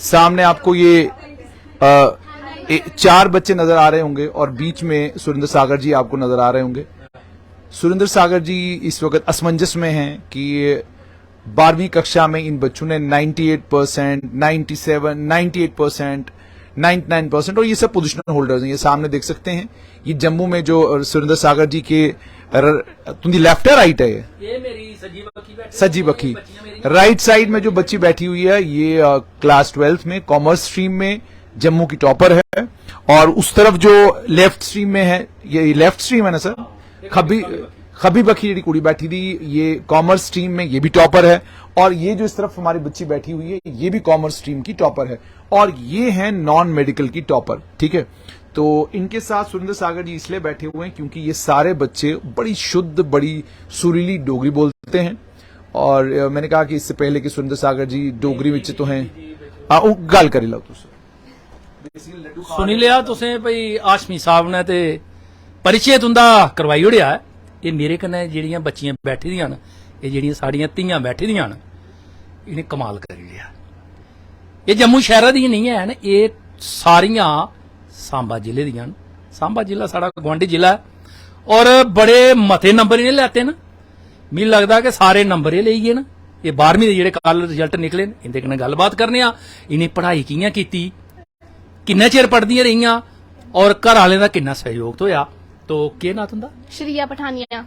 सामने आपको ये 4 बच्चे नजर आ रहे होंगे और बीच में सुरेंद्र सागर जी आपको नजर आ रहे होंगे। सुरेंद्र सागर जी इस वक्त असमंजस में हैं कि 12वीं कक्षा में इन बच्चों ने 98%, 97, 98%, 99% और ये सब पोजीशनल होल्डर्स हैं। ये सामने देख सकते हैं, ये जम्मू में जो सुरेंद्र सागर जी के तुंदी लेफ्ट है राइट है, ये मेरी सज्जी बखी राइट साइड में जो बच्ची बैठी हुई है ये क्लास 12th में कॉमर्स स्ट्रीम में जम्मू की टॉपर है। और उस तरफ जो लेफ्ट स्ट्रीम में है, ये लेफ्ट स्ट्रीम है ना सर, खबी बखी जी कुड़ी बैठी थी, ये कॉमर्स स्ट्रीम में ये भी टॉपर है। और ये जो इस तरफ हमारी बच्ची बैठी हुई है ये भी कॉमर्स स्ट्रीम की टॉपर है और ये है नॉन मेडिकल की टॉपर। ठीक है, तो इनके साथ सुरेंद्र सागर जी इसलिए बैठे हुए हैं क्योंकि ये सारे बच्चे बड़ी शुद्ध, बड़ी सुरीली डोगरी बोलते हैं। और मैंने कहा कि इससे पहले कि सुरेंद्र सागर जी डोगरी विच तो हैं, गल करी लो तुम सुनी लिया तुसें भाई आशमी साहब ने ते परिचय तुंदा करवाई ओड़िया है। ये मेरे कन्नै जेड़ियां बच्चियां बैठी दियां न, ये जेड़ियां साड़ियां धियां बैठी दियां न, इन्हें कमाल करी लिया। ये जम्मू शहर दी नहीं है, ये सारियां सांबा जिले दियां न। सांबा जिला साड़ा गुआंढी जिला है और बड़े मते नंबर इन्हें लैते न। मिगी लगदा कि सारे नंबर ये लेई गए न। ये 12वीं दे जेड़े कल रिजल्ट निकले न, इंदे कन्नै गलबात करने आ। इन्हें पढ़ाई कियां कीती, किन्ने चिर पढ़दियां रहियां और घर आह्लें दा किन्ना सहयोग होया। तो केह् नां तुंदा? श्रिया पठानिया।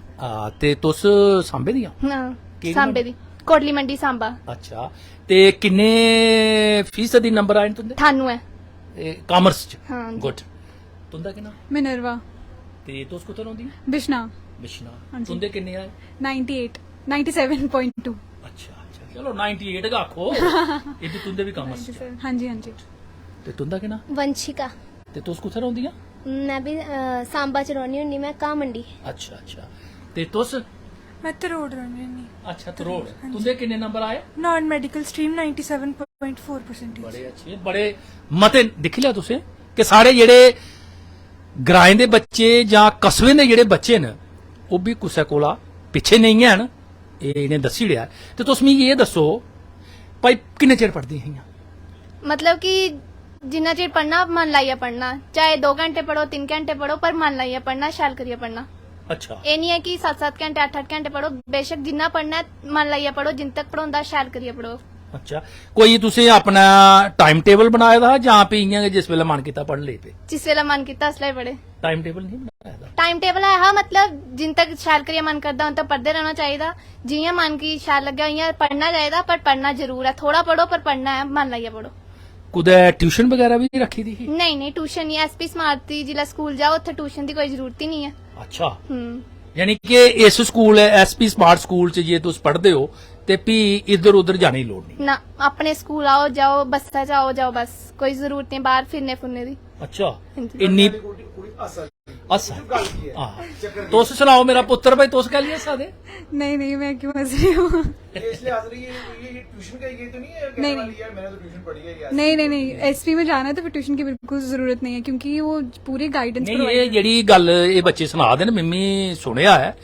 ते तुस सांबे दियां? हां, सांबे दी, कोटली मंडी सांबा। अच्छा, ते किन्ने फीसदी नंबर आए न तुंदे? 98 कॉमर्स च? हां जी। गुड। तुंदा किन्ना? मिनरवा। ते तुस कुत्थै रौंह्दी? बिश्ना। बिश्ना। तुंदे किन्ने आए? 98 97.2। अच्छा अच्छा, चलो 98 गै आखो। एह् तुंदे भी कॉमर्स च? हाँ जी हाँ जी। ते तुंदा किन्ना? वंशिका। ते तुस कुत्थै रौंह्दियां? मैं भी सांबा च रौह्नी हुन्नी, मैं घा मंडी। अच्छा अच्छा, ते तुस? मैं तरोड़ रौह्नी हुन्नी। अच्छा, तरोड़। तुंदे किन्ने नंबर आए? Non medical stream 97.4%। बड़े अच्छे, बड़े मते। दिक्खी लिया तुसें कि साढ़े जेड़े ग्राएं दे बच्चे जां कस्बे दे जेड़े बच्चे न ओह भी कुसै कोला पिच्छे नहीं हैन, एह् इनें दस्सी ओड़ेआ। ते तुस मिगी एह् दस्सो भाई किन्ने चिर पढ़दी हियां? मतलब कि जिन्ना चिर पढ़ना मन लाइयै पढ़ना, चाहे 2 घंटे पढ़ो 3 घंटे पढ़ो, पर मन लाइयै पढ़ना, शैल करियै पढ़ना। अच्छा, एह् नहीं है कि 7-7 घंटे 8-8 घंटे पढ़ो, बेशक जिन्ना पढ़ना है मन लाइयै पढ़ो, जिन तक पढ़ोंदा शैल करियै पढ़ो। अच्छा, कोई तुसें अपना टाइम टेबल बनाए दा जां भी इयां गै जिस वेले मन कीता पढ़ ले पे? जिस वेला मन कीता उसले पढ़े। टाइम टेबल नहीं बनाया दा? टाइम टेबल है, मतलब जिन तक शैल करियै मन करदा उन तक पढ़दे रहना चाहिदा। जियां मन की शैल लग्गे इयां पढ़ना चाहिदा, पर पढ़ना जरूर है। थोड़ा पढ़ो पर पढ़ना है, मन लाइयै पढ़ो। कुदै ट्यूशन वगैरह भी रखी दी ही? नहीं ट्यूशन नहीं, SP स्मार्ट थी, जिला स्कूल जाओ उत्थे ट्यूशन की कोई जरूरत ही नहीं है। अच्छा, यानी कि इस स्कूल SP स्मार्ट स्कूल च जे तुस पढ़दे हो ते भी इधर उधर जाने की लोड़ नहीं? ना, अपने स्कूल आओ जाओ, बस्सा च आओ जाओ, बस कोई जरूरत नहीं बाहर फिरने फुरने दी। अच्छा, इन्नी अच्छा। तुस सनाओ मेरा पुत्र, भाई तुस कह लिया सादे? नहीं नहीं, मैं क्यों हंस रही हूँ? नहीं नहीं नहीं, SP में जाना है तो फिर ट्यूशन की बिल्कुल जरूरत नहीं है क्योंकि वो पूरी गाइडेंस। नहीं, ये जेड़ी गल ये बच्चे सुना दे न, मिम्मी सुनिया है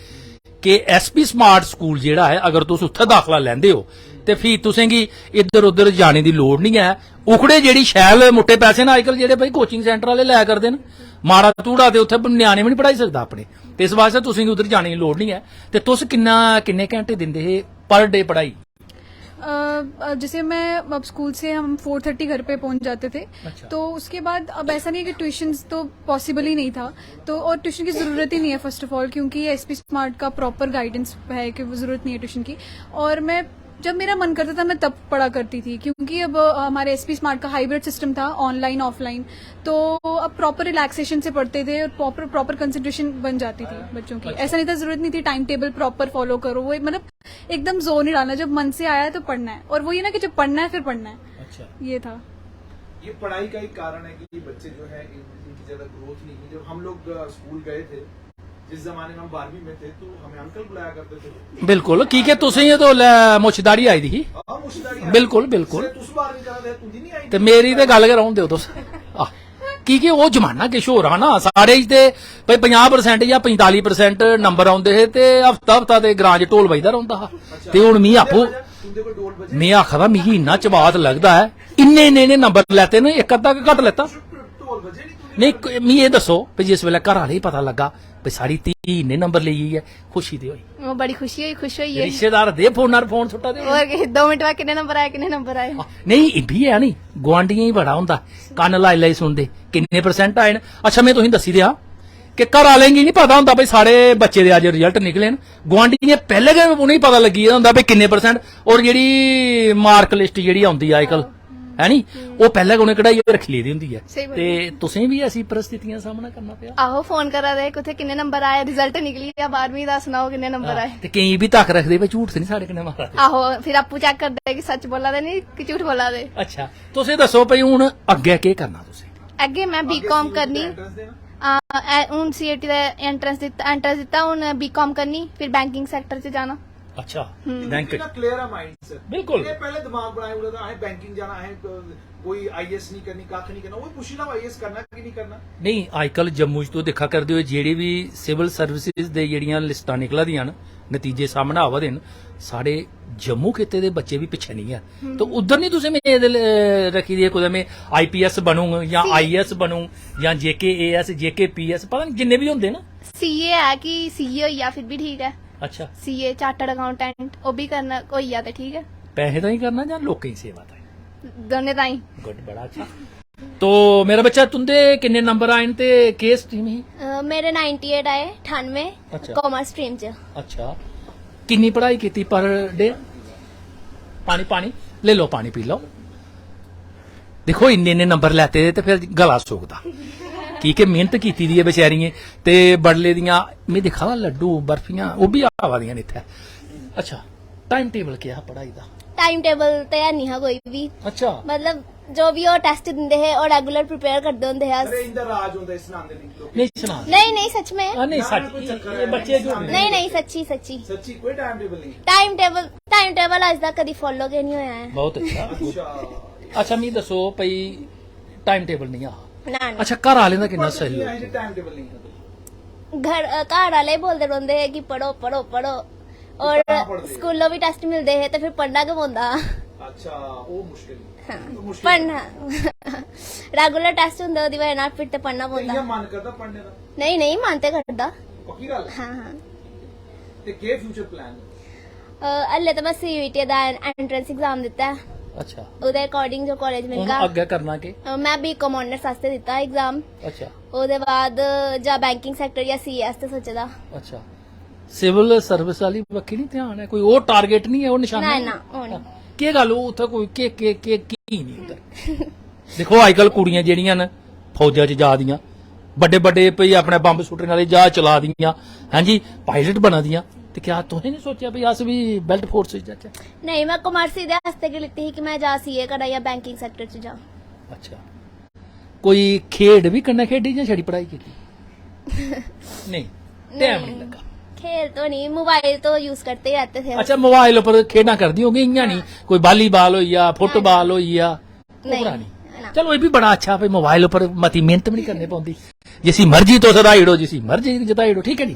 कि SP स्मार्ट स्कूल जेड़ा है अगर तुस उत्थे दाखला लैंदे हो ते फ्ही तुसेंगी इधर उधर जाने दी लोड़ नहीं है। उखड़े जेड़ी शैल मुट्टे पैसे न अजकल जेड़े भाई कोचिंग सेंटर वाले लै करदे न, माड़ा तूड़ा ते उत्थे न्याणे भी नहीं पढ़ाई सकदा अपने, ते इस वास्ते तुसेंगी उधर जाने की लोड़ नहीं है। ते तुस किन्ने घंटे दिंदे हे पर डे पढ़ाई? जैसे मैं अब स्कूल से हम 4:30 घर पे पहुंच जाते थे। अच्छा। तो उसके बाद अब ऐसा नहीं है कि ट्यूशंस तो पॉसिबल ही नहीं था, तो और ट्यूशन की जरूरत ही नहीं है फर्स्ट ऑफ ऑल, क्योंकि SP स्मार्ट का प्रॉपर गाइडेंस है कि वो जरूरत नहीं है ट्यूशन की। और मैं जब मेरा मन करता था मैं तब पढ़ा करती थी, क्योंकि अब हमारे SP स्मार्ट का हाइब्रिड सिस्टम था, ऑनलाइन ऑफलाइन, तो अब प्रॉपर रिलैक्सेशन से पढ़ते थे और प्रॉपर कंसंट्रेशन बन जाती थी बच्चों की। ऐसा नहीं था, जरूरत नहीं थी टाइम टेबल प्रॉपर फॉलो करो, वो मतलब एकदम जोर नहीं डालना, जब मन से आया है तो पढ़ना है, और वो ये ना कि जब पढ़ना है फिर पढ़ना है। अच्छा, ये था। ये पढ़ाई का एक कारण है कि बच्चे जो है इनकी ज्यादा ग्रोथ नहीं हुई। जब हम लोग स्कूल गए थे, जिस जमाने में हम 12वीं में थे, तो हमें अंकल बुलाया करते थे। बिल्कुल, की के तुसें ये तो मुछदाड़ी आई दी? बिल्कुल बिल्कुल, ते मेरी ते गल गै रौहन दिओ तुस। की वो जमाना किश होर हा ना, साढ़े ते भाई 50% या 45% नंबर आउंदे हे ते हफ्ता हफ्ता ते ग्रां च ढोल बजदा रौंदा हा। ते हुण मी आपूं मैं आखा मिगी इन्ना चबात लगदा है, इन्ने नंबर लैते ने, एक अद्धा घट लेता नहीं। मी ये दसो भी जिस वेले घर आले पता लगा भी साड़ी धी इन्ने नंबर ले है, खुशी ते होई? वो बड़ी खुशी हुई, खुश होई है। रिश्तेदार दे फोन सुट्टा दे और 2 मिनट बाद कितने नंबर आए, कितने नंबर आए? नहीं इह भी है नहीं, गुआंढियां ही बड़ा हुंदा, कन्न लाई सुनदे किन्ने परसेंट आए न। अच्छा मैं तुसें दस्सी दिया कि घर आलें गी नहीं पता हुंदा भाई साढ़े बच्चे दे अज रिजल्ट निकले न, गुआंढियां पहले गै उनेंगी पता लगी गेदा हुंदा भाई किन्ने परसेंट, और जेहड़ी मार्क लिस्ट जेहड़ी आउंदी अजकल है नी, वो पहले गै उनें कढाई रखी लेदी हुंदी है। सही बात ते तुसें भी ऐसी परिस्थितियां दा सामना करना पिया? आहो फोन करा दे कुत्थे कितने नंबर आए, रिजल्ट निकली या 12वीं दा सुनाओ कितने नंबर आए। ते केई भी तक रखदे भाई झूठ ते नहीं साढ़े कन्नै मारा दे। आहो फिर आपू चेक करदे कि सच बोला दे नहीं कि झूठ बोला दे। अच्छा तुसें दसो भाई हुन अग्गे केह् करना तुसें? अगे मैं बीकॉम करनी, हून सीएटी दा एंट्रेंस दित्ता, हून बीकॉम करनी, फिर बैंकिंग सेक्टर च जाना। अच्छा बैंक क्लियर है माइंड से, बिल्कुल। ये पहले दिमाग बनाए हुए था, बैंकिंग जाना है, कोई आईएएस नहीं करनी, कख नहीं करना, वो पुछी ला आईएएस करना कि नहीं करना। नहीं अजकल जम्मू च तो देखा करदे हो जेहड़ी भी सिविल सर्विसेज दे जेहड़ियां लिस्टां निकला दियां न, नतीजे सामने आवा दे न, साढ़े जम्मू खिते दे बच्चे भी पिछे नहीं है। तो उधर नहीं तुसें में रखी दी कुदै में आईपीएस बनूंगा या आईएएस बनूं या जेकेएएस जेकेपीएस, पता नहीं जिन्ने भी होंदे ना। सीए है कि सीए होई या फिर भी ठीक है। अच्छा सीए चार्टर्ड अकाउंटेंट वो भी करना होई या ते ठीक है। पैसे ताईं करना या लोकें दी सेवा ताईं? दोने ताई। गुड बड़ा अच्छा। तो मेरा बच्चा तुंदे किन्ने नंबर आए न ते केस स्ट्रीम ही? मेरे 98 आए 98 अच्छा। कॉमर्स स्ट्रीम च। अच्छा किन्नी पढ़ाई की पर डे? पानी ले लो, पानी पी लो। देखो इन्ने नंबर लैते दे ते फिर गला सुकदा की के मेहनत की दी है बेचारियें, ते बडले दियां मैं दिखा दा लड्डू बर्फियां वो भी आवा दियां ने इत्थे। अच्छा टाइम टेबल क्या है पढ़ाई दा? टाइम टेबल ते है नहीं है कोई भी, अच्छा मतलब जो भी वो टेस्ट दिंदे है और रेगुलर प्रिपेयर करदे होंदे है। अरे इंदा राज होंदा इस नाम दे लोग। नहीं सुना नहीं सच में, नहीं सच ये बच्चे जो नहीं सच्ची सच्ची कोई टाइम टेबल नहीं। टाइम टेबल अज तक कदी फॉलो के नहीं होया है। बहुत अच्छा। अच्छा अच्छा मी दसो भाई टाइम टेबल नहीं आ? ना अच्छा घर आले दा किन्ना सही हो? टाइम टेबल नहीं है। घर वाले बोलते रहोंदे है कि पढ़ो पढ़ो पढ़ो, और स्कूलों भी टेस्ट मिलते हैं तो फिर पढ़ना क्यों पौंदा? अच्छा वो मुश्किल पढ़ना रेगुलर टेस्ट होंदे ओदी वजह नाल फिर ते पढ़ना पौंदा। ये मन करदा पढ़ने दा? नहीं मानते करदा। पक्की गल है? हाँ ते के फ्यूचर प्लान? हल्ले तो मैं सीयूईटी दा एंट्रेंस एग्जाम दिता है, अच्छा ओदे अकॉर्डिंग जो कॉलेज हुन मिलगा। अग्गे करना के? मैं बीकॉम ऑनर्स वास्ते दिता एग्जाम, अच्छा ओदे बाद जा बैंकिंग सेक्टर या सीए वास्ते सोचे दा। अच्छा सिविल सर्विस वाली बक्खी नहीं ध्यान है? कोई और टारगेट नहीं है और निशाना ना ओ नहीं। के गल उत्थे कोई के की नहीं उधर? देखो अजकल कुड़ियां जेहड़ियां न फौजा च जा दियां, बड़े बड़े भई अपने बंब सुट्टने वाले जहाज चला दियां, हां जी पायलट बना दियां, ते क्या तुसें नहीं सोचा भी अस भी बेल्ट फोर्स च जाचै? नहीं मैं कॉमर्स इदे वास्ते के लित्ती ही कि मैं जा सीए करा या बैंकिंग सेक्टर च जा। अच्छा कोई खेड भी कन्नै खेडी या छड़ी पढ़ाई की? नहीं टाइम नहीं लगा। खेल तो नहीं, मोबाइल तो यूज करते ही रहते थे। अच्छा मोबाइल पर खेडा करदी होगी इयां नहीं? कोई वॉलीबॉल होई या फुटबॉल होई या नहीं, नहीं। चलो ये भी बड़ा अच्छा भाई मोबाइल पर मती मेहनत भी नहीं करनी पौंदी, जिसी मर्जी तुस रहाई ओड़ो, जिसी मर्जी जताई ओड़ो, ठीक है नी?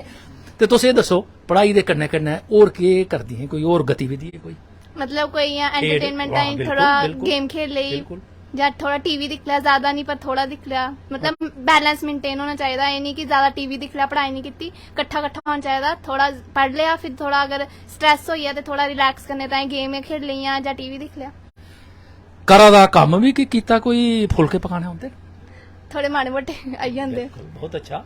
ते तुस एह् दस्सो पढ़ाई दे कन्नै कन्नै होर केह् करदी हैं, कोई होर गतिविधि है कोई? मतलब कोई या खेल, एंटरटेनमेंट वाह, टाइम बिल्कुल, थोड़ा बिल्कुल, गेम खेल ली बिल्कुल। या थोड़ा टीवी दिख लिया, ज्यादा नहीं पर थोड़ा दिख लिया, मतलब बैलेंस मेंटेन होना चाहिए। ये नहीं कि ज्यादा टीवी दिख लिया पढ़ाई नहीं की, कट्ठा होना चाहिए। थोड़ा पढ़ लिया, फिर थोड़ा अगर स्ट्रेस हो तो थोड़ा रिलैक्स करने ताईं गेम खेल लिया या टीवी दिख लिया। घरा दा कम्म भी कीता? कोई फुलके पकाने होंदे? थोड़े माड़े मोटे आई जांदे। बहुत अच्छा।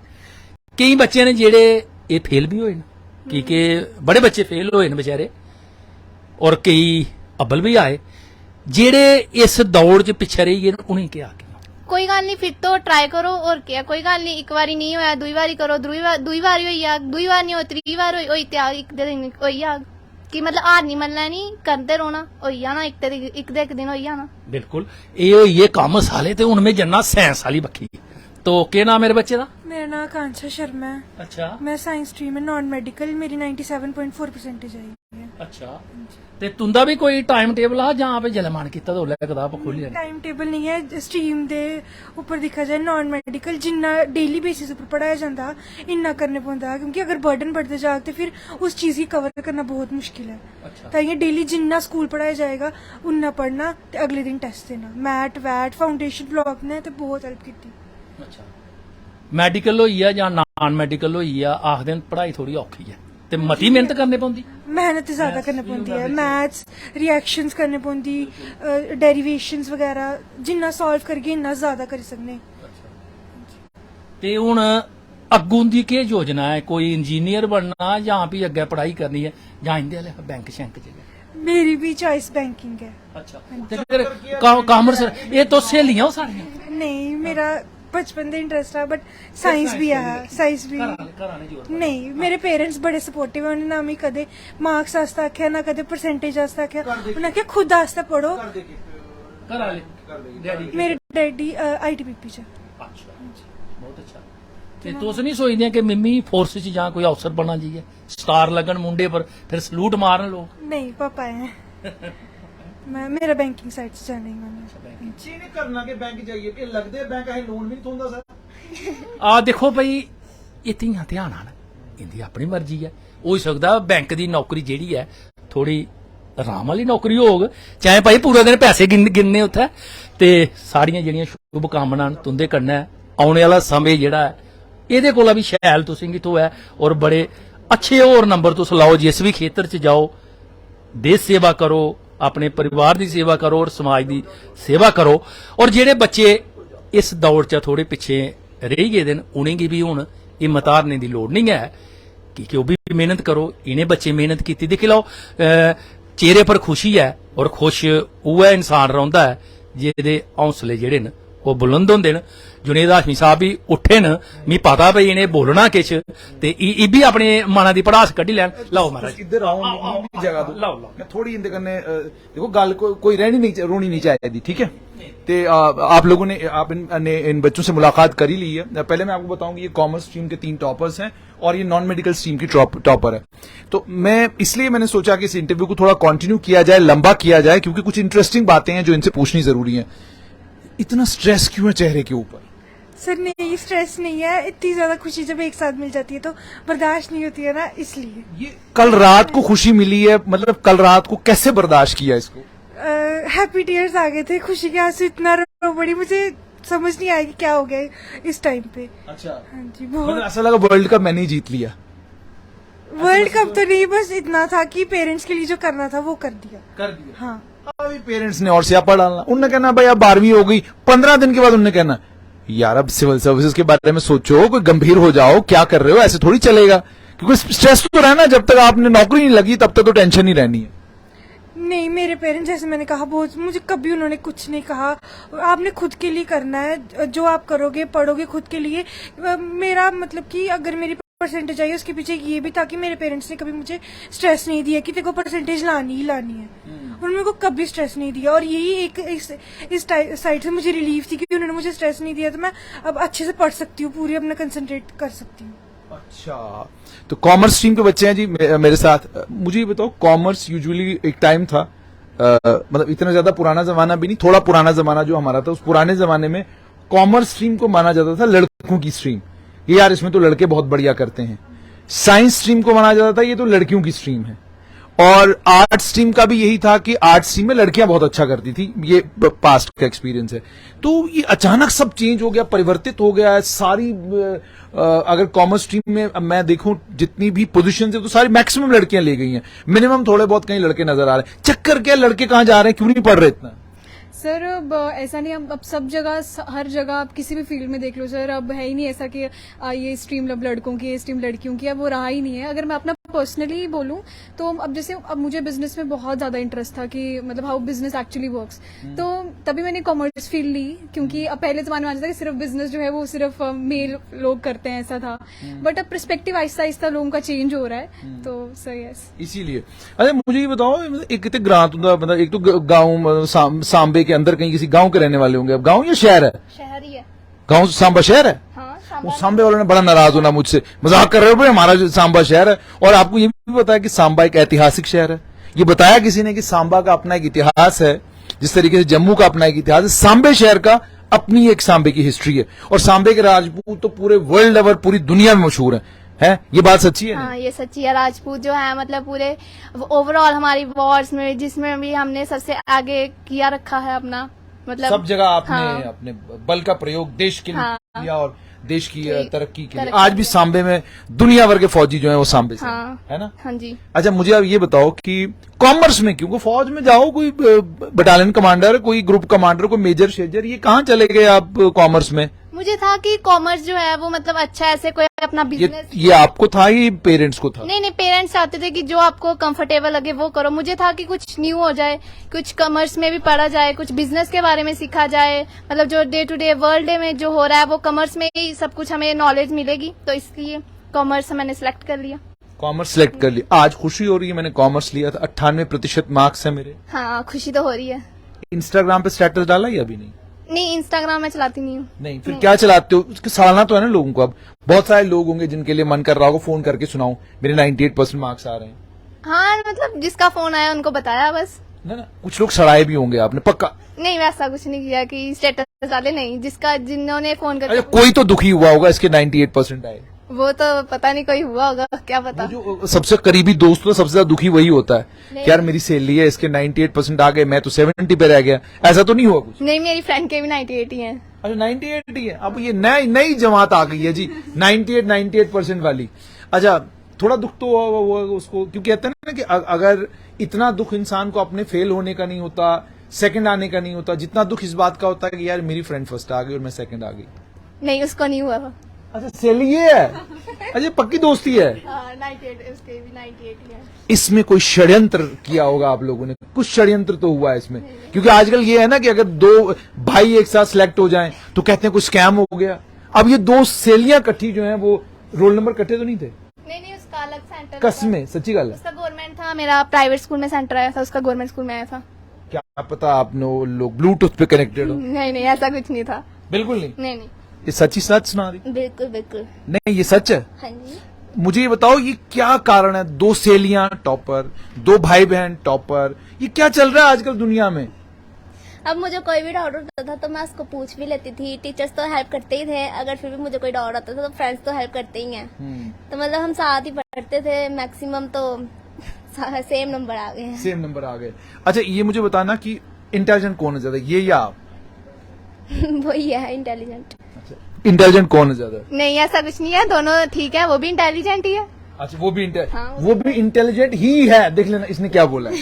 कई बच्चे ने जेड़े ये फेल भी होए न, कि बड़े बच्चे फेल होए न बेचारे, और कई अब्बल भी आए, जेड़े इस दौड़ च पिछे रही गए उन्हें क्या आखिया? कोई गल नहीं, फिर तो ट्राई करो और क्या, कोई गल नहीं। एक बारी नहीं होया दुई बारी करो, दुई बारी होई जाग, दुई बार नहीं हो त्री बार होई त्याग, एक दिन होई जाग, कि मतलब हार नहीं मनना, नहीं करते रौना, होई जाना एक दिन होई जाना। बिल्कुल ये कम साले ते हुन मैं जन्ना साइंस वाली बक्खी। तो के नाम मेरे बच्चे दा? मेरा नाम कांक्षा शर्मा है। अच्छा मैं साइंस स्ट्रीम में नॉन मेडिकल, मेरी 97.4% आई। है। अच्छा ਤੇ ਤੁੰਦਾ ਵੀ ਕੋਈ ਟਾਈਮ ਟੇਬਲ ਆ ਜਾਂ ਆਪੇ ਜਲੇ ਮਨ ਕੀਤਾ ਤਾਂ ਲੈ ਕਿਤਾਬ ਖੋਲੀ ਲੈਣੀ टाइम टेबल नहीं है स्ट्रीम दे उपर दिखा जाए नॉन मेडिकल जिन्ना डेली बेसिस उपर पढ़ाया जाता इन्ना करने पौंदा क्योंकि अगर बर्डन बढ़ते जाग तो फिर उस चीज़ की कवर करना बहुत मुश्किल है। अच्छा ताइए डेली जिन्ना स्कूल पढ़ाया जाएगा उन्ना पढ़ना ते अगले दिन टेस्ट देना। मैट वैट फाउंडेशन ब्लॉक ने तो बहुत हेल्प की। ਅੱਛਾ ਮੈਡੀਕਲ ਹੋਈ ਆ ਜਾਂ ਨਾਨ ਮੈਡੀਕਲ ਹੋਈ ਆ ਆਖਦੇ ਨੇ ਪੜ੍ਹਾਈ ਥੋੜੀ ਔਖੀ ਹੈ ਤੇ ਮਤੀ ਮਿਹਨਤ ਕਰਨੀ ਪਉਂਦੀ मेहनत ज्यादा करनी पौंदी है। मैथ्स रिएक्शंस करने पौंदी डेरिवेशंस वगैरह जिन्ना सॉल्व करगे इन्ना ज्यादा करी सकने। ਤੇ ਹੁਣ ਅੱਗੋਂ ਦੀ ਕੀ ਯੋਜਨਾ ਹੈ ਕੋਈ ਇੰਜੀਨੀਅਰ ਬਣਨਾ ਜਾਂ ਵੀ ਅੱਗੇ ਪੜ੍ਹਾਈ ਕਰਨੀ ਹੈ ਜਾਂ ਇੰਦੇ ਵਾਲੇ ਬੈਂਕ ਸ਼ੈਂਕ ਚ मेरी भी चॉइस बैंकिंग है। ਅੱਛਾ ਤੇ ਫਿਰ ਕਾਮਰਸ ਇਹ ਤੋਂ ਸਹੇਲੀਆਂ ਹੋ ਸਾਰੀਆਂ नहीं मेरा बचपन से इंटरेस्ट है बट साइंस भी है साइंस भी ਘਰਾਂ ਨੇ ਜੋਰ नहीं मेरे पेरेंट्स बड़े सपोर्टिव है उन्होंने ना मी कदे मार्क्स आस्ते आख्या ना कदे परसेंटेज आस्ते आख्या उन्हें आख्या खुद आस्ते पढ़ो। ਘਰ ਵਾਲੇ ਡੈਡੀ मेरे डैडी ITBP च। ਅੱਛਾ ਬਹੁਤ ਅੱਛਾ ਤੇ ਤੁਸੀਂ ਨਹੀਂ ਸੋਚਦੇ ਕਿ ਮੰਮੀ ਫੋਰਸ 'ਚ ਜਾਂ ਕੋਈ ਅਫਸਰ ਬਣਨਾ ਚਾਹੀਏ ਸਟਾਰ ਲੱਗਣ ਮੁੰਡੇ ਪਰ ਫਿਰ ਸਲੂਟ ਮਾਰਨ ਲੋਕ नहीं पापा है मैं मेरा बैंकिंग साइड से जाना ही मैंने। ਇਹਨੇ ਕਰਨਾ ਕਿ ਬੈਂਕ ਜਾਈਏ ਕਿ ਲੱਗਦੇ ਬੈਂਕ ਅਸੀਂ ਲੋਨ ਵੀ ਨਹੀਂ ਥੋਂਦਾ ਸਰ। ਆ ਦੇਖੋ ਭਈ ਇਹ ਧੀਆਂ ਧਿਆਨ ਨਾਲ ਇਹਦੀ ਆਪਣੀ ਮਰਜ਼ੀ ਹੈ ਹੋ ਸਕਦਾ ਬੈਂਕ ਦੀ ਨੌਕਰੀ ਜਿਹੜੀ ਹੈ ਥੋੜੀ ਆਰਾਮ ਵਾਲੀ ਨੌਕਰੀ ਹੋਗ ਚਾਹੇ ਭਾਈ ਪੂਰਾ ਦਿਨ ਪੈਸੇ ਗਿਣਨੇ ਉੱਥੇ ਤੇ ਸਾਰੀਆਂ ਜਿਹੜੀਆਂ ਸ਼ੁਭ ਕਾਮਨਾਵਾਂ ਤੁੰਦੇ ਕਰਨਾ ਆਉਣ ਵਾਲਾ ਸਮੇਂ ਜਿਹੜਾ ਹੈ ਇਹਦੇ ਕੋਲ ਵੀ ਸ਼ੈਲ ਤੁਸੀਂ ਕਿਥੋਂ ਹੈ ਔਰ ਬੜੇ ਅੱਛੇ ਹੋਰ ਨੰਬਰ ਤੁਸੀਂ ਲਾਓ ਜਿਸ ਵੀ ਖੇਤਰ 'ਚ ਜਾਓ ਦੇਸ਼ ਸੇਵਾ ਕਰੋ ਆਪਣੇ ਪਰਿਵਾਰ ਦੀ ਸੇਵਾ ਕਰੋ ਔਰ ਸਮਾਜ ਦੀ ਸੇਵਾ ਕਰੋ ਔਰ ਜਿਹੜੇ ਬੱਚੇ ਇਸ ਦੌੜ 'ਚ ਥੋੜੇ ਪਿੱਛੇ ਰਹਿ ਗਏ ਨੇ ਉਹਨਾਂ ਦੀ ਵੀ ਹੁਣ ਹਿੰਮਤ ਹਾਰਨੇ ਦੀ ਲੋੜ ਨਹੀਂ ਹੈ ਕਿ ਉਹ ਵੀ ਮਿਹਨਤ ਕਰੋ ਇਹਨੇ ਬੱਚੇ ਮਿਹਨਤ ਕੀਤੀ ਦੇਖ ਲਓ ਚਿਹਰੇ ਪਰ ਖੁਸ਼ੀ ਹੈ ਔਰ ਖੁਸ਼ ਉਹ ਹੈ ਇਨਸਾਨ ਰਹਿੰਦਾ ਹੈ ਜਿਹਦੇ ਹੌਸਲੇ ਜਿਹੜੇ ਨੇ ਉਹ ਬੁਲੰਦ ਹੁੰਦੇ ਨੇ। जुनेद हाशमी साहब भी उठे न मी पता भाई इन्हें बोलना किश ते ई भी अपने मना दी पड़ास कड्ढी लैन। लाओ महाराज इधर आओ जगह दो लाओ लाओ मैं थोड़ी इनके कन्ने देखो गल कोई रहनी नहीं रोनी नहीं चाहिए ठीक है। ते आप लोगों ने इन बच्चों से मुलाकात कर ही ली है। पहले मैं आपको बताऊं कि ये कॉमर्स स्ट्रीम के 3 टॉपर्स हैं और ये नॉन मेडिकल स्ट्रीम की टॉपर है। तो मैं इसलिए मैंने सोचा कि इस इंटरव्यू को थोड़ा कंटिन्यू किया जाए लंबा किया जाए क्योंकि कुछ इंटरेस्टिंग बातें हैं जो इनसे पूछनी जरूरी है। इतना स्ट्रेस क्यों है चेहरे के ऊपर? सर नहीं स्ट्रेस नहीं है इतनी ज्यादा खुशी जब एक साथ मिल जाती है तो बर्दाश्त नहीं होती है ना इसलिए। ये कल रात को खुशी मिली है मतलब कल रात को कैसे बर्दाश्त किया इसको? हैप्पी टीयर्स आ गए थे खुशी के आंसू इतना रो पड़ी मुझे समझ नहीं आया कि क्या हो गया इस टाइम पे। अच्छा हाँ जी मतलब बहुत ऐसा लगा वर्ल्ड कप मैंने ही जीत लिया। वर्ल्ड कप तो नहीं बस इतना था कि पेरेंट्स के लिए जो करना था वो कर दिया। हाँ अभी पेरेंट्स ने और स्यापा डालना उनने कहना भाई अब 12वीं हो गई 15 दिन के बाद उनने कहना यार अब सिविल सर्विसेज के बारे में सोचो कोई गंभीर हो जाओ क्या कर रहे हो ऐसे थोड़ी चलेगा क्योंकि स्ट्रेस तो रहना जब तक आपने नौकरी नहीं लगी तब तक तो टेंशन ही रहनी है। नहीं मेरे पेरेंट्स जैसे मैंने कहा बहुत मुझे कभी उन्होंने कुछ नहीं कहा आपने खुद के लिए करना है जो आप करोगे पढ़ोगे खुद के लिए। मेरा मतलब कि अगर मेरी परसेंटेज आई उसके पीछे ये भी था कि मेरे पेरेंट्स ने कभी मुझे स्ट्रेस नहीं दिया कि तेरे को परसेंटेज लानी ही लानी है। उन्होंने मेरे को कभी स्ट्रेस नहीं दिया और यही एक इस साइड से मुझे रिलीफ थी कि उन्होंने मुझे स्ट्रेस नहीं दिया तो मैं अब अच्छे से पढ़ सकती हूँ पूरी अपना कंसंट्रेट कर सकती हूँ। अच्छा तो कॉमर्स स्ट्रीम के बच्चे हैं जी मेरे साथ। मुझे ये बताओ कॉमर्स यूजुअली एक टाइम था मतलब इतना ज्यादा पुराना जमाना भी नहीं थोड़ा पुराना जमाना जो हमारा था उस पुराने जमाने में कॉमर्स स्ट्रीम को माना जाता था लड़कों की स्ट्रीम ये यार इसमें तो लड़के बहुत बढ़िया करते हैं। साइंस स्ट्रीम को माना जाता था ये तो लड़कियों की स्ट्रीम है और आर्ट स्ट्रीम का भी यही था कि आर्ट स्ट्रीम में लड़कियां बहुत अच्छा करती थी ये पास्ट का एक्सपीरियंस है। तो ये अचानक सब चेंज हो गया परिवर्तित हो गया है सारी अगर कॉमर्स स्ट्रीम में मैं देखूं जितनी भी पोजीशन है तो सारी मैक्सिमम लड़कियां ले गई हैं मिनिमम थोड़े बहुत कहीं लड़के नजर आ रहे हैं। चक्कर क्या लड़के कहां जा रहे हैं क्यों नहीं पढ़ रहे इतना? सर अब ऐसा नहीं अब सब जगह हर जगह आप किसी भी फील्ड में देख लो सर अब है ही नहीं ऐसा कि ये स्ट्रीम लड़कों की ये स्ट्रीम लड़कियों की अब वो रहा ही नहीं है। अगर मैं अपना पर्सनली बोलूं तो अब जैसे अब मुझे बिजनेस में बहुत ज्यादा इंटरेस्ट था कि मतलब हाउ बिजनेस एक्चुअली वर्क्स तो तभी मैंने कॉमर्स फील्ड ली क्योंकि अब पहले जमाने में आता था कि सिर्फ बिजनेस जो है वो सिर्फ मेल लोग करते हैं ऐसा था बट अब पर्सपेक्टिव आहिस्ता आहिस्ता लोगों का चेंज हो रहा है तो सर यस इसीलिए। अच्छा मुझे ये बताओ एक कितने ग्रांत मतलब एक तो गाँव सांबे के अंदर कहीं किसी गांव के रहने वाले होंगे अब गांव या शहर है? शहर ही है। गांव सांबा शहर है? हाँ वो सांबे वालों ने बड़ा नाराज होना मुझसे, मजाक कर रहे हो भाई, हमारा जो सांबा शहर है। और आपको ये भी पता है कि सांबा एक ऐतिहासिक शहर है। ये बताया किसी ने कि सांबा का अपना एक इतिहास है, जिस तरीके से जम्मू का अपना एक इतिहास है, सांबे शहर का अपनी एक सांबे की हिस्ट्री है। और सांबे के राजपूत तो पूरे वर्ल्ड ओवर, पूरी दुनिया में मशहूर है? ये बात सच्ची है? हाँ, ये सच्ची है। राजपूत जो है मतलब पूरे ओवरऑल हमारी वॉर्स में, जिसमें भी हमने सबसे आगे किया रखा है अपना, मतलब सब जगह आपने हाँ। अपने बल का प्रयोग देश के लिए हाँ। किया और देश की तरक्की के लिए। तरक्की आज भी सांबे में दुनिया भर के फौजी जो हैं वो सांबे से हाँ। है ना? हाँ जी। अच्छा, मुझे अब ये बताओ कि कॉमर्स में, क्योंकि फौज में जाओ, कोई बटालियन कमांडर, कोई ग्रुप कमांडर, कोई मेजर शेजर, ये कहाँ चले गए आप कॉमर्स में? मुझे था कि कॉमर्स जो है वो मतलब अच्छा, ऐसे कोई अपना बिजनेस। ये आपको था ही पेरेंट्स को था? नहीं नहीं, पेरेंट्स चाहते थे कि जो आपको कंफर्टेबल लगे वो करो। मुझे था कि कुछ न्यू हो जाए, कुछ कॉमर्स में भी पढ़ा जाए, कुछ बिजनेस के बारे में सीखा जाए, मतलब जो डे टू डे वर्ल्ड में जो हो रहा है वो कॉमर्स में ही सब कुछ हमें नॉलेज मिलेगी, तो इसलिए कॉमर्स मैंने सिलेक्ट कर लिया। कॉमर्स सिलेक्ट कर लिया। आज खुशी हो रही है, मैंने कॉमर्स लिया था, 98% मार्क्स है मेरे। हाँ, खुशी तो हो रही है। इंस्टाग्राम पे स्टेटस डाला या अभी नहीं? नहीं, इंस्टाग्राम में चलाती नहीं हूँ। नहीं, फिर क्या चलाते हो? उसके सालना तो है ना लोगों को। अब बहुत सारे लोग होंगे जिनके लिए मन कर रहा होगा फोन करके सुनाऊं मेरे 98% मार्क्स आ रहे हैं। हाँ, मतलब जिसका फोन आया उनको बताया बस। ना, कुछ लोग सड़ाए भी होंगे आपने, पक्का? नहीं, वैसा कुछ नहीं किया कि स्टेटस डाले, नहीं। जिन्होंने फोन अच्छा, करके, कोई तो दुखी हुआ होगा इसके 98% आए। वो तो पता नहीं कोई हुआ होगा, क्या पता। जो सबसे करीबी दोस्त तो सबसे ज्यादा दुखी वही होता है कि यार मेरी सहेली है, इसके 98% आ गए, मैं तो 70 पे रह गया। ऐसा तो नहीं हुआ कुछ? नहीं, मेरी फ्रेंड के भी 98 ही हैं। अच्छा, 98 ही है। अब ये नई जमात आ गई है जी, 98% वाली। अच्छा, थोड़ा दुख तो हुआ उसको, क्योंकि कहते हैं ना कि अगर इतना दुख इंसान को अपने फेल होने का नहीं होता, सेकंड आने का नहीं होता, जितना दुख इस बात का होता है कि यार मेरी फ्रेंड फर्स्ट आ गई और मैं सेकंड आ गई। नहीं, उसको नहीं हुआ। अच्छा, सहेली ये है? अच्छा, पक्की दोस्ती है। 98, उसके भी 98 ही है। इसमें कोई षड्यंत्र किया होगा आप लोगों ने? कुछ षड्यंत्र तो हुआ है इसमें, क्योंकि आजकल ये है ना कि अगर दो भाई एक साथ सिलेक्ट हो जाएं तो कहते हैं कुछ स्कैम हो गया। अब ये दो सहेलियां इकट्ठी जो हैं वो रोल नंबर इकट्ठे तो नहीं थे? नहीं, उसका अलग सेंटर। कसमें, सच्ची गल है? उसका गवर्नमेंट था, मेरा प्राइवेट स्कूल में सेंटर आया था, उसका गवर्नमेंट स्कूल में आया था। क्या पता आप लोग ब्लूटूथ पे कनेक्टेड हो? नहीं, ऐसा कुछ नहीं था। बिल्कुल नहीं। नहीं। ये सच्ची सच सुना रही? बिल्कुल बिल्कुल। नहीं, ये सच है। हाँ जी। मुझे ये बताओ, ये क्या कारण है? दो सहेलियां टॉपर, दो भाई बहन टॉपर, ये क्या चल रहा है आजकल दुनिया में? अब मुझे कोई भी डाउट होता था तो मैं उसको पूछ भी लेती थी। टीचर्स तो हेल्प करते ही थे, अगर फिर भी मुझे कोई डाउट आता था तो फ्रेंड्स तो हेल्प करते ही हैं। तो मतलब हम साथ ही पढ़ते थे, मैक्सिमम तो सेम नंबर आ गए हैं। सेम नंबर आ गए। अच्छा, ये मुझे बताना कि इंटेलिजेंट कौन है ज्यादा, ये या आप? वही है इंटेलिजेंट। इंटेलिजेंट कौन है ज्यादा? नहीं, ऐसा कुछ नहीं है, दोनों ठीक है। वो भी इंटेलिजेंट ही है। अच्छा, वो भी हाँ, वो भी इंटेलिजेंट ही है। देख लेना इसने क्या बोला है।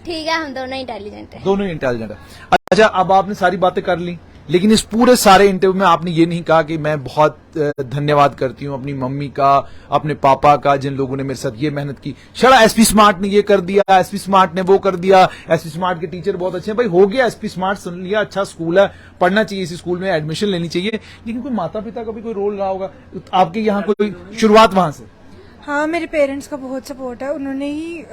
ठीक है, हम दोनों इंटेलिजेंट हैं। दोनों ही इंटेलिजेंट है। अच्छा, अब आपने सारी बातें कर ली, लेकिन इस पूरे सारे इंटरव्यू में आपने ये नहीं कहा कि मैं बहुत धन्यवाद करती हूँ अपनी मम्मी का, अपने पापा का, जिन लोगों ने मेरे साथ ये मेहनत की। शड़ा एसपी स्मार्ट ने ये कर दिया, एसपी स्मार्ट ने वो कर दिया, एसपी स्मार्ट के टीचर बहुत अच्छे हैं। भाई हो गया, एसपी स्मार्ट सुन लिया, अच्छा स्कूल है, पढ़ना चाहिए, इस स्कूल में एडमिशन लेनी चाहिए, लेकिन कोई माता पिता का भी कोई रोल रहा होगा आपके यहाँ? कोई शुरुआत वहां से? हाँ, मेरे पेरेंट्स का बहुत सपोर्ट है। उन्होंने ही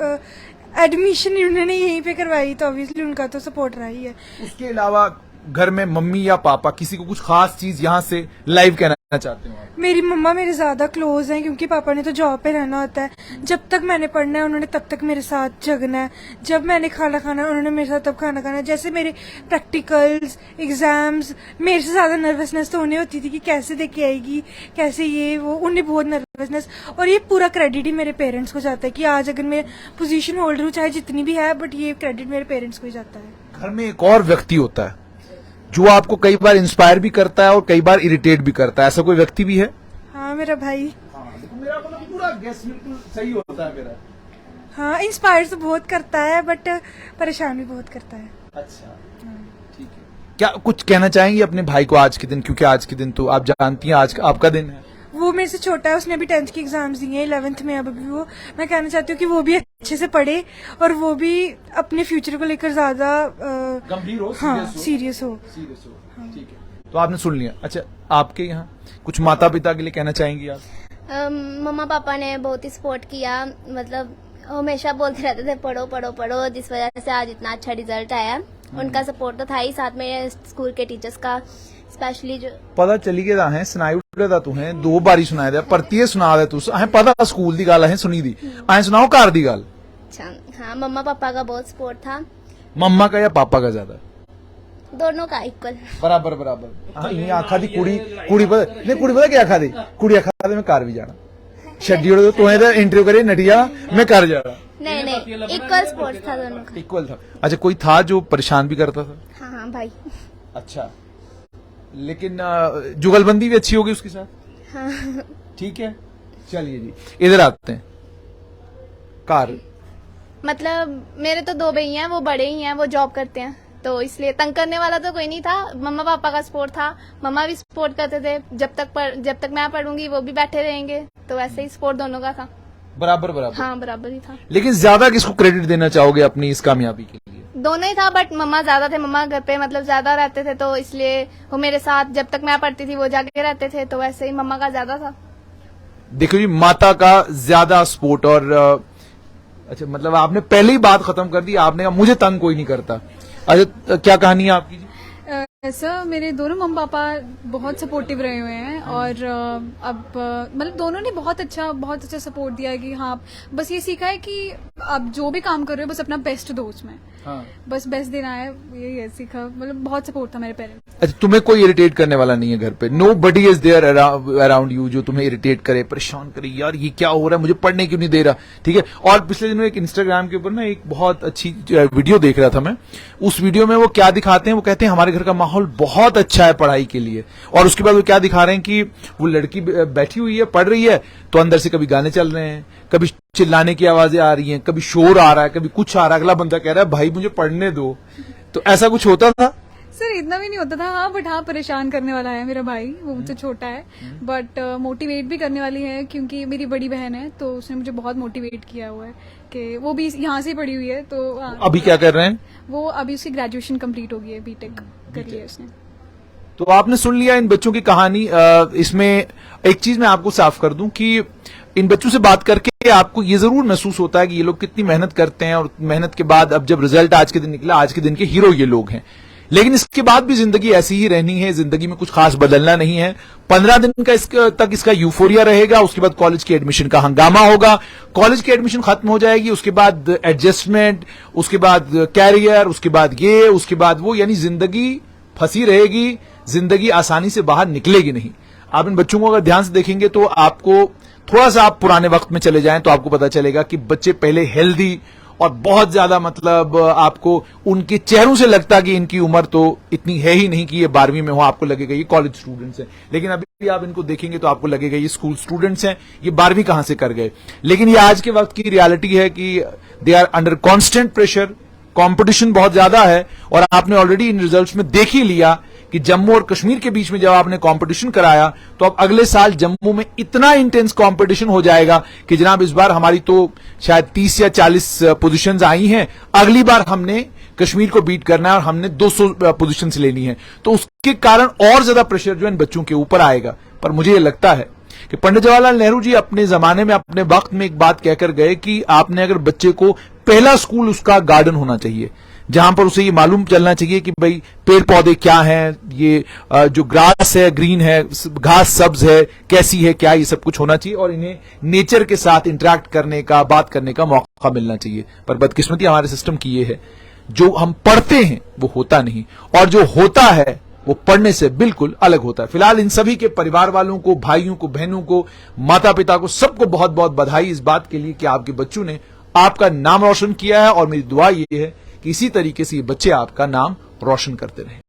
एडमिशन उन्होंने यहीं पे करवाई, तो ऑब्वियसली उनका तो सपोर्ट रहा ही है। उसके अलावा घर में मम्मी या पापा किसी को कुछ खास चीज यहाँ से लाइव कहना चाहते हो आप? मेरी मम्मा मेरे ज्यादा क्लोज हैं, क्योंकि पापा ने तो जॉब पे रहना होता है। जब तक मैंने पढ़ना है उन्होंने तब तक मेरे साथ जगना है, जब मैंने खाना खाना है उन्होंने मेरे साथ तब खाना खाना है। जैसे मेरे प्रैक्टिकल्स, एग्जाम्स, मेरे से ज्यादा नर्वसनेस तो उन्हें होती थी कि कैसे देख के आएगी, कैसे ये वो, उन्हें बहुत नर्वसनेस। और ये पूरा क्रेडिट ही मेरे पेरेंट्स को जाता है कि आज अगर मैं पोजीशन होल्डर हूँ, चाहे जितनी भी है, बट ये क्रेडिट मेरे पेरेंट्स को ही जाता है। घर में एक और व्यक्ति होता है जो आपको कई बार इंस्पायर भी करता है और कई बार इरिटेट भी करता है, ऐसा कोई व्यक्ति भी है? हाँ, मेरा भाई। मेरा पूरा गेस बिल्कुल सही होता है मेरा। हाँ, इंस्पायर तो बहुत करता है, बट परेशान भी बहुत करता है। अच्छा, ठीक है। क्या कुछ कहना चाहेंगे अपने भाई को आज के दिन, क्योंकि आज के दिन तो आप जानती हैं आज आपका दिन है। वो मेरे से छोटा है, उसने अभी 10th के एग्जाम्स दिए हैं, 11th में अब अभी वो। मैं कहना चाहती हूँ कि वो भी अच्छे से पढ़े और वो भी अपने फ्यूचर को लेकर ज्यादा गंभीर हो, हाँ, सीरियस हो। ठीक है, तो आपने सुन लिया। अच्छा, आपके यहाँ कुछ माता पिता के लिए कहना चाहेंगी आप? मम्मा पापा ने बहुत ही सपोर्ट किया, मतलब हमेशा बोलते रहते थे पढ़ो पढ़ो पढ़ो, जिस वजह से आज इतना अच्छा रिजल्ट आया। उनका सपोर्ट तो था ही, साथ में स्कूल के टीचर्स का स्पेशली जो पता चली गया है स्नायु दा तू है 2 बारी सुनाया दे परतिए सुना दे तू अहें पता स्कूल दी गल अहें सुनी दी अहें सुनाओ घर दी गल अच्छा हाँ मम्मा पापा का बहुत सपोर्ट था मम्मा का या पापा का ज्यादा दोनों का इक्वल बराबर बराबर हाँ ये आखा दी कुड़ी पता क्या आखा दी कुड़ी आखा दी मैं घर भी जाना शेड्यूल तो इंटरव्यू करे नटिया मैं घर जाना नहीं इक्वल सपोर्ट था दोनों का इक्वल था अच्छा कोई था जो परेशान भी करता था हाँ हाँ भाई अच्छा लेकिन जुगलबंदी भी अच्छी होगी उसके साथ हाँ ठीक है चलिए जी इधर आते हैं कार मतलब मेरे तो 2 भैया हैं, वो बड़े ही हैं, वो जॉब करते हैं, तो इसलिए तंग करने वाला तो कोई नहीं था। मम्मा पापा का सपोर्ट था, मम्मा भी सपोर्ट करते थे। जब तक मैं पढ़ूंगी वो भी बैठे रहेंगे, तो वैसे ही सपोर्ट दोनों का था। बराबर बराबर हाँ बराबर ही था। लेकिन ज्यादा किसको क्रेडिट देना चाहोगे अपनी इस कामयाबी के लिए? दोनों ही था, बट मम्मा ज्यादा थे। मम्मा घर पे मतलब ज्यादा रहते थे, तो इसलिए वो मेरे साथ जब तक मैं पढ़ती थी वो जाके रहते थे, तो वैसे ही मम्मा का ज्यादा था। देखो जी, माता का ज्यादा सपोर्ट। और अच्छा मतलब आपने पहले ही बात खत्म कर दी, आपने कहा मुझे तंग कोई नहीं करता। अच्छा क्या कहानी है आपकी जी? सर मेरे दोनों मम्मा पापा बहुत सपोर्टिव रहे हुए हैं, और अब मतलब दोनों ने बहुत अच्छा सपोर्ट दिया है कि हाँ, बस ये सीखा है कि आप जो भी काम कर रहे हो बस अपना बेस्ट दो उसमें। हाँ। बस बेस्ट देना है, यही है सीखा। मतलब बहुत सपोर्ट था मेरे पेरेंट्स। अच्छा तुम्हें कोई इरिटेट करने वाला नहीं है घर पे? Nobody is there around you जो तुम्हें इरिटेट करे, परेशान करे, यार ये क्या हो रहा है, मुझे पढ़ने क्यों नहीं दे रहा? ठीक है। और पिछले दिनों एक इंस्टाग्राम के ऊपर ना एक बहुत अच्छी वीडियो देख रहा था मैं। उस वीडियो में वो क्या दिखाते हैं, वो कहते हैं हमारे घर का माहौल बहुत अच्छा है पढ़ाई के लिए, और उसके बाद वो क्या दिखा रहे हैं कि वो लड़की बैठी हुई है, पढ़ रही है, तो अंदर से कभी गाने चल रहे हैं, कभी चिल्लाने की आवाजें आ रही हैं, कभी शोर आ रहा है, कभी कुछ आ रहा है, अगला बंदा कह रहा है भाई मुझे पढ़ने दो। तो ऐसा कुछ होता था? सर इतना भी नहीं होता था, हाँ, बट हाँ परेशान करने वाला है मेरा भाई, वो मुझसे छोटा है, बट मोटिवेट भी करने वाली है, क्योंकि मेरी बड़ी बहन है, तो उसने मुझे बहुत मोटिवेट किया हुआ है कि वो भी यहाँ से पढ़ी हुई है। तो अभी क्या कर रहे हैं वो? अभी उसकी ग्रेजुएशन कंप्लीट हो गई है, बीटेक कर लिया उसने। तो आपने सुन लिया इन बच्चों की कहानी। इसमें एक चीज मैं आपको साफ कर दूं कि इन बच्चों से बात करके आपको ये जरूर महसूस होता है कि ये लोग कितनी मेहनत करते हैं, और मेहनत के बाद अब जब रिजल्ट आज के दिन निकला, आज के दिन के हीरो ये लोग हैं। लेकिन इसके बाद भी जिंदगी ऐसी ही रहनी है, जिंदगी में कुछ खास बदलना नहीं है। 15 दिन का तक इसका यूफोरिया रहेगा, उसके बाद कॉलेज के एडमिशन का हंगामा होगा, कॉलेज की एडमिशन खत्म हो जाएगी, उसके बाद एडजस्टमेंट, उसके बाद कैरियर, उसके बाद ये, उसके बाद वो, यानी जिंदगी फंसी रहेगी, जिंदगी आसानी से बाहर निकलेगी नहीं। आप इन बच्चों को अगर ध्यान से देखेंगे तो आपको थोड़ा सा आप पुराने वक्त में चले जाएं तो आपको पता चलेगा कि बच्चे पहले हेल्दी और बहुत ज्यादा मतलब आपको उनके चेहरों से लगता कि इनकी उम्र तो इतनी है ही नहीं कि ये 12वीं में हो, आपको लगेगा ये कॉलेज स्टूडेंट्स हैं। लेकिन अभी भी आप इनको देखेंगे तो आपको लगेगा ये स्कूल स्टूडेंट्स हैं, ये 12वीं कहां से कर गए। लेकिन ये आज के वक्त की रियलिटी है कि they are under constant pressure, competition बहुत ज्यादा है। और आपने ऑलरेडी इन रिजल्ट्स में देख ही लिया कि जम्मू और कश्मीर के बीच में जब आपने कंपटीशन कराया, तो अब अगले साल जम्मू में इतना इंटेंस कंपटीशन हो जाएगा कि जनाब इस बार हमारी तो शायद 30 या 40 पोजीशंस आई हैं, अगली बार हमने कश्मीर को बीट करना है और हमने 200 पोजीशंस लेनी है। तो उसके कारण और ज्यादा प्रेशर जो है इन बच्चों के ऊपर आएगा। पर मुझे ये लगता है कि पंडित जवाहरलाल नेहरू जी अपने जमाने में, अपने वक्त में एक बात कहकर गए कि आपने अगर बच्चे को पहला स्कूल उसका गार्डन होना चाहिए, जहां पर उसे ये मालूम चलना चाहिए कि भाई पेड़ पौधे क्या हैं, ये जो ग्रास है ग्रीन है, घास सब्ज है, कैसी है, क्या, ये सब कुछ होना चाहिए, और इन्हें नेचर के साथ इंटरेक्ट करने का, बात करने का मौका मिलना चाहिए। पर बदकिस्मती हमारे सिस्टम की ये है, जो हम पढ़ते हैं वो होता नहीं, और जो होता है वो पढ़ने से बिल्कुल अलग होता है। फिलहाल इन सभी के परिवार वालों को, भाइयों को, बहनों को, माता पिता को, सबको बहुत बहुत बधाई इस बात के लिए कि आपके बच्चों ने आपका नाम रोशन किया है। और मेरी दुआ ये है कि इसी तरीके से ये बच्चे आपका नाम रोशन करते रहे।